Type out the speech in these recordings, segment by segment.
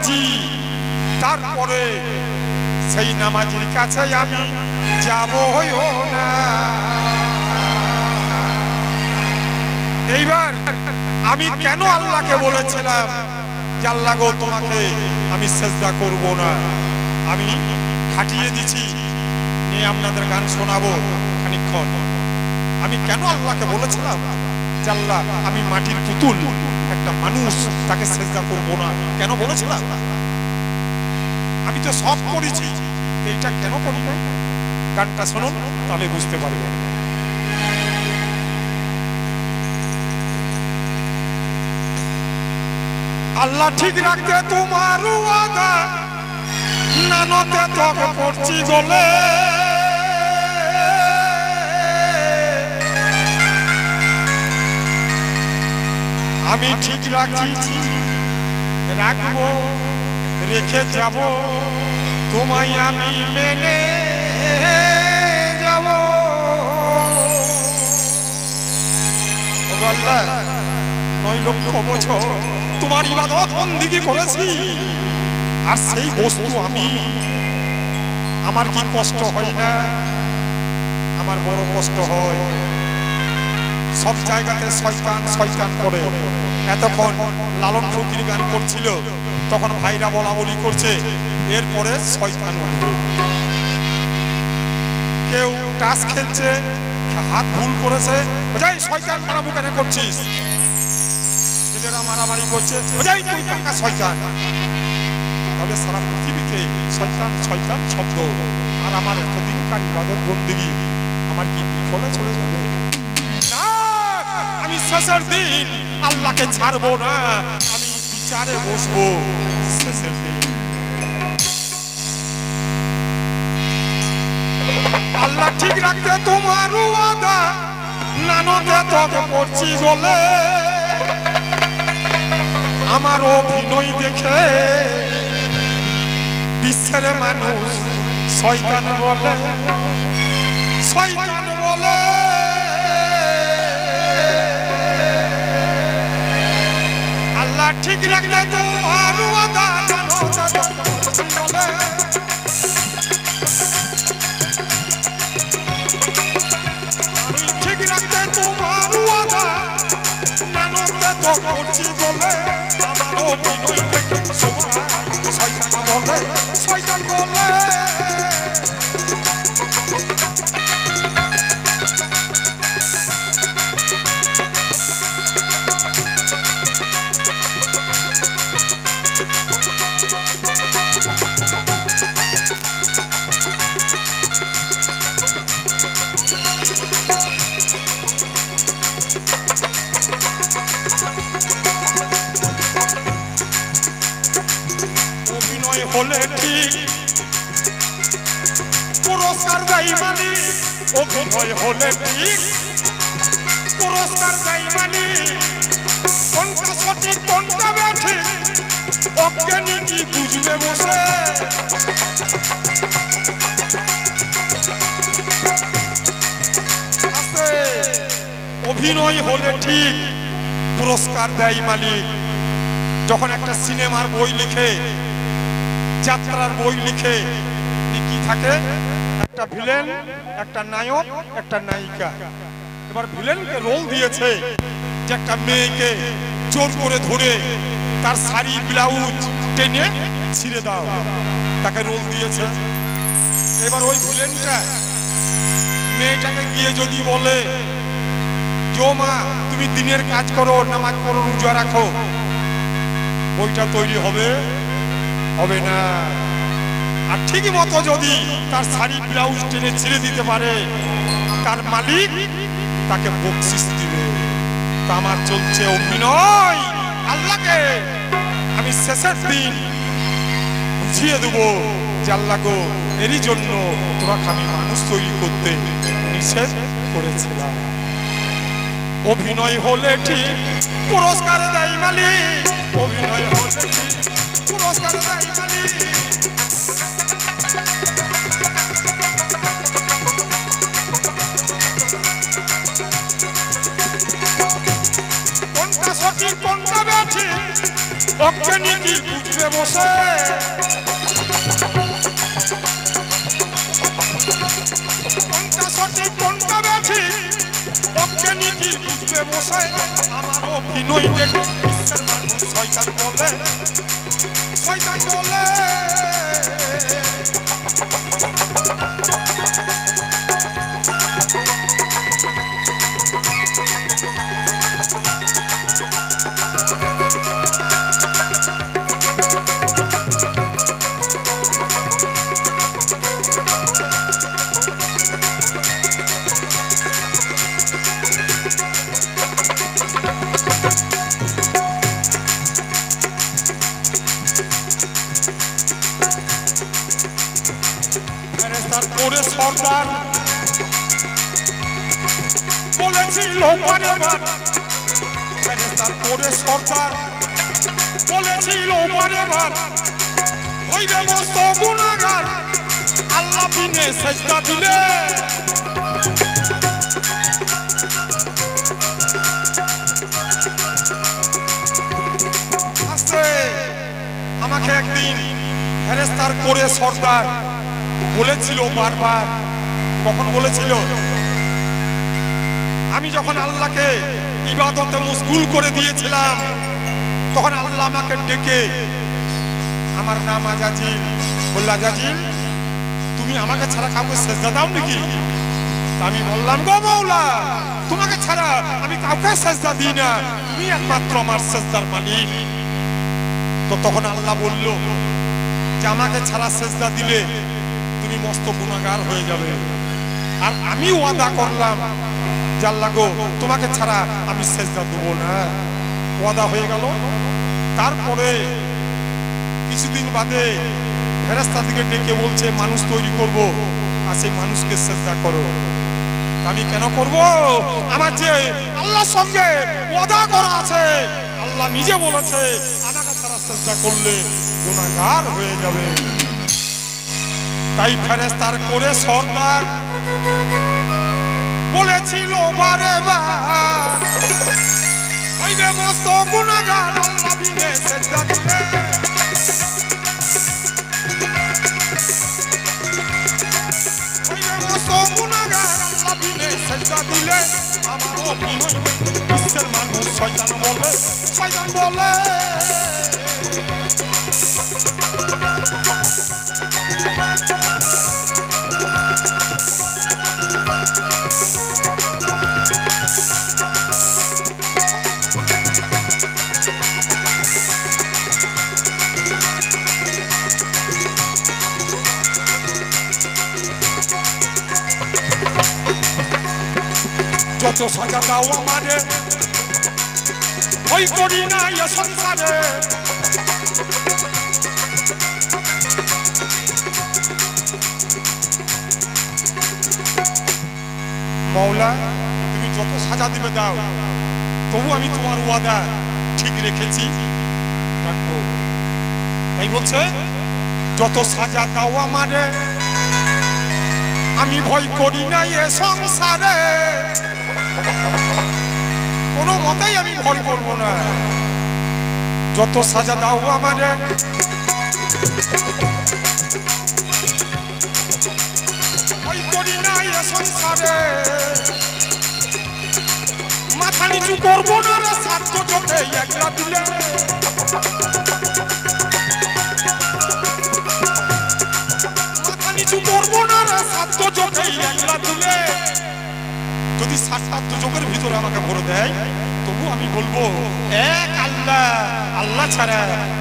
নামাজি, তারপরে সেই নামাজির কাছে আমি যাবই না। এইবার আমি কেন আল্লাহকে বলেছিলাম যে আল্লাহ গো তোমাকে আমি সেজদা করব না, আমি খাটিয়ে দিছি, নিয়ে আপনাদের গান শোনাবো খানিকক্ষণ। আমি কেন আল্লাহকে বলেছিলাম যে আল্লাহ আমি মাটির পুতুল, একটা মানুষ, তাকে সেজদা করব না, কেন বলেছিলাম? আমি তো সব করেছি, এইটা কেন করি না? গানটা শুনুন, তাহলে বুঝতে পারবেন। আল্লাহ ঠিক রাখতে তোমার ওয়াদা, নানতে তোকে পড়ছি গলে। আমি ঠিক রাখছি, রাখবো, রেখে যাব, তোমায় আমি মেনে যাব। আল্লাহ 9 লক্ষ বছর তোমার ইবাদত বন্দেগী করেছি, আর সেই বস্তু আমি, আমার কি কষ্ট হয় না? আমার বড় কষ্ট হয়। সব জায়গাতে শয়তান শয়তান করে। এতক্ষণ লালন ফকির গান করছিল, তখন ভাইরা বলা বলি করছে, এরপরে শয়তান উঠবে। কেউ টাস খেলছে, হাত ভুল করেছে, যাই শয়তান মারাবো কেন করছিস? ছেলেরা মারামারি করছে, যাই তুই টাকা শয়তান। তাহলে সারা পৃথিবীতে শয়তান শয়তান শব্দ, আর আমার এতদিনকার ইবাদত বন্দেগী আমার কি বিফলে চলে যাবে? না, আমি শেষের দিন আল্লাহকে ছাড়বো না, আমি বিচারে বসবো শেষের দিন। আল্লাহ ঠিক রাখতে তোমার ওয়াদা, নানতে তোকে পড়ছি গলে। আমার অভিনয় দেখে বিশ্বের মানুষ শয়তান বলে, শয়তান বলে। আল্লাহ ঠিক রাখলে তোমার ওয়াদা, আমি ঠিক রাখতে তোমার ওয়াদা, নানতে তো করছি বলে। আমার অভিনয় দেখে শয়তান বলে, শয়তান বলে। হলে ঠিক পুরস্কার দেয় মানি, অভিনয় হলে ঠিক পুরস্কার দেয় মানি। কোনটা সঠিক কোনটা ব্যাঠিক অজ্ঞানী কি বুঝবে বসে? অভিনয় হলে ঠিক পুরস্কার দেয় মালিক। যখন একটা সিনেমার বই লিখে, যাত্রার বই লিখে, কি থাকে? একটা ভিলেন, একটা নায়ক, একটা নায়িকা। এবার ভিলেনকে রোল দিয়েছে যে একটা মেয়েকে জোর করে ধরে তার শাড়ি ব্লাউজ টেনে ছিঁড়ে দাও, তাকে রোল দিয়েছে। এবার ওই ভিলেনটা মেয়েটাকে গিয়ে যদি বলে, জো মা তুমি দিনের কাজ করো, নামাজ পড়ো, রোজা রাখো, বইটা তৈরি হবে? হবে না। আর ঠিকই মতো যদি তার শাড়ি ব্লাউজ টেনে ছিঁড়ে দিতে পারে, তার মালিক তাকে বকশিশ দিবে। তা আমার চলছে অভিনয়। আল্লাহকে আমি শেষের দিন বুঝিয়ে দেবো যে আল্লাহ গো, এরই জন্য তোমাকে আমি মানুষ তৈরি করতে নিষেধ করেছিলাম। অভিনয় হলে ঠিক পুরস্কার দেয় মালিক, অভিনয় হলে ঠিক পুরস্কার দেয় মালিক। কোনটা সঠিক কোনটা ব্যাঠিক অজ্ঞানী কি বুঝবে বুঝবে বসে কোনটা সঠিক কোনটা বেঠিক অজ্ঞানীতি বুঝবে বসে আমার অভিনয় দেখে বিশ্বের মানুষ শয়তান বলে শয়তান বলে তারপরে সর্দার বলেছিল বারেবার তারপরে সর্দার বলেছিল বারেবার হইবে মস্ত গুনাহগার আল্লাহ বিনে সেজদা দিলে আস্তে আমাকে একদিন ফেরেশতার করে সর্দার বলেছিল বারবার কখন বলেছিল আমি যখন আল্লাহকে ইবাদতে মশগুল করে দিয়েছিলাম তখন আল্লাহ আমাকে ডেকে আমার নাম আজাজিল বলল আজাজিল তুমি আমাকে ছাড়া কাউকে সেজদা দাও নাকি আমি বললাম গো মাওলা তোমাকে ছাড়া আমি কাউকে সেজদা দিই না তুমি একমাত্র আমার সেজদার মালিক তো তখন আল্লাহ বলল যে আমাকে ছাড়া সেজদা দিলে তুমি মস্ত গুনাহগার হয়ে যাবে আর আমি ওয়াদা করলাম যে আল্লাহ গো তোমাকে ছাড়া আমি সেজদা দেব না ওয়াদা হয়ে গেল তারপরে কিছুদিন বাদে ফেরেশতাদেরকে ডেকে বলছে মানুষ তৈরি করব আর সেই মানুষকে সেজদা করো আমি কেন করব আমার যে আল্লাহর সঙ্গে ওয়াদা করা আছে আল্লাহ নিজে বলেছে আমাকে ছাড়া সেজদা করলে গুনাহগার হয়ে যাবে তাই ফেরেশতার করে সর্দার বলেছিল বারেবার হইবে মস্ত গুনাহগার আল্লাহ বিনে সেজদা দিলে হইবে মস্ত গুনাহগার আল্লাহ বিনে সেজদা দিলে আমার অভিনয় বিশ্বের মানুষ শয়তান বলে শয়তান বলে যত সাজা দাও আমারে ওই করি না এ সংসারে মওলা তুমি যত সাজা দিবে দাও তবু আমি তোমার ওয়াদা ঠিক রেখেছি রাখবো তাই বলছে যত সাজা দাও আমারে আমি ভয় করি না এ সংসারে কোনো মতেই আমি ভয় করব না যত সাজা দাও আমারে ভয় করি না এ সংসারে মাথা নিচু করবো না রে স্বার্থ চোখে একলা দিলে মাথা নিচু করবো না রে স্বার্থ চোখে একলা দিলে যদি সাত চোখের ভিতরে আমাকে ভরে দেয় তবু আমি বলবো এক আল্লাহ আল্লাহ ছাড়া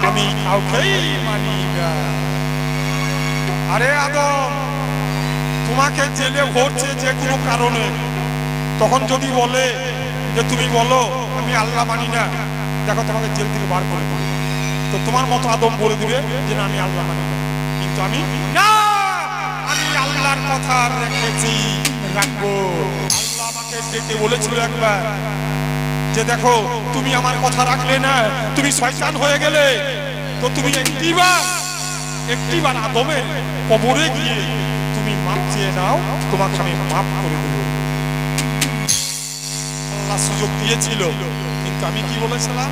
আমি কাউকেই মানি না আরে আদম তোমাকে জেলে ভরছে যে কোনো কারণে তখন যদি বলে যে তুমি বলো আমি আল্লাহ মানি না দেখো তোমাকে জেল থেকে বার করে দেবে তো তোমার মতো আদম বলে দিবে যে না আমি আল্লাহ মানি না কিন্তু আমি না আমি আল্লাহর কথা রেখেছি রাখবো আল্লাহ আমাকে ডেকে বলেছিল একবার যে দেখো তুমি আমার কথা রাখলে না তুমি শয়তান হয়ে গেলে তো তুমি একটিবার আদমের কবরে গিয়ে তুমি মাপ চেয়ে নাও তোমাকে আমি মাপ করে দেব আল্লাহ সুযোগ দিয়েছিল কিন্তু আমি কি বলেছিলাম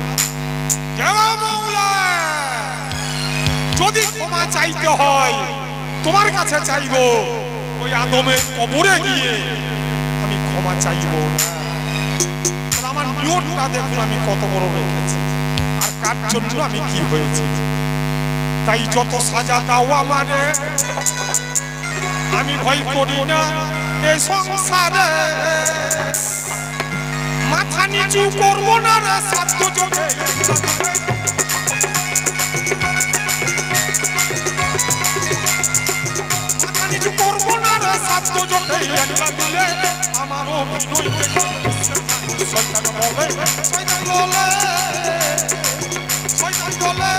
যদি ক্ষমা চাইতে হয় তোমার কাছে চাইবো, ওই আদমের কবরে গিয়ে আমি ক্ষমা চাইবো না। আমার নিয়তটা দেখুন আমি কত বড় রেখেছি, আর কার জন্য আমি কি হয়েছি। তাই যত সাজা দাও আমারে, আমি ভয় করি না এই সংসারে। মাথা নিচু করবো না রে সাধ্য যোগে, মাথা নিচু করবো না রে সাধ্য যোগে। দিলে আমার অভিনয় শয়তান বলে, শয়তান বলে, শয়তান বলে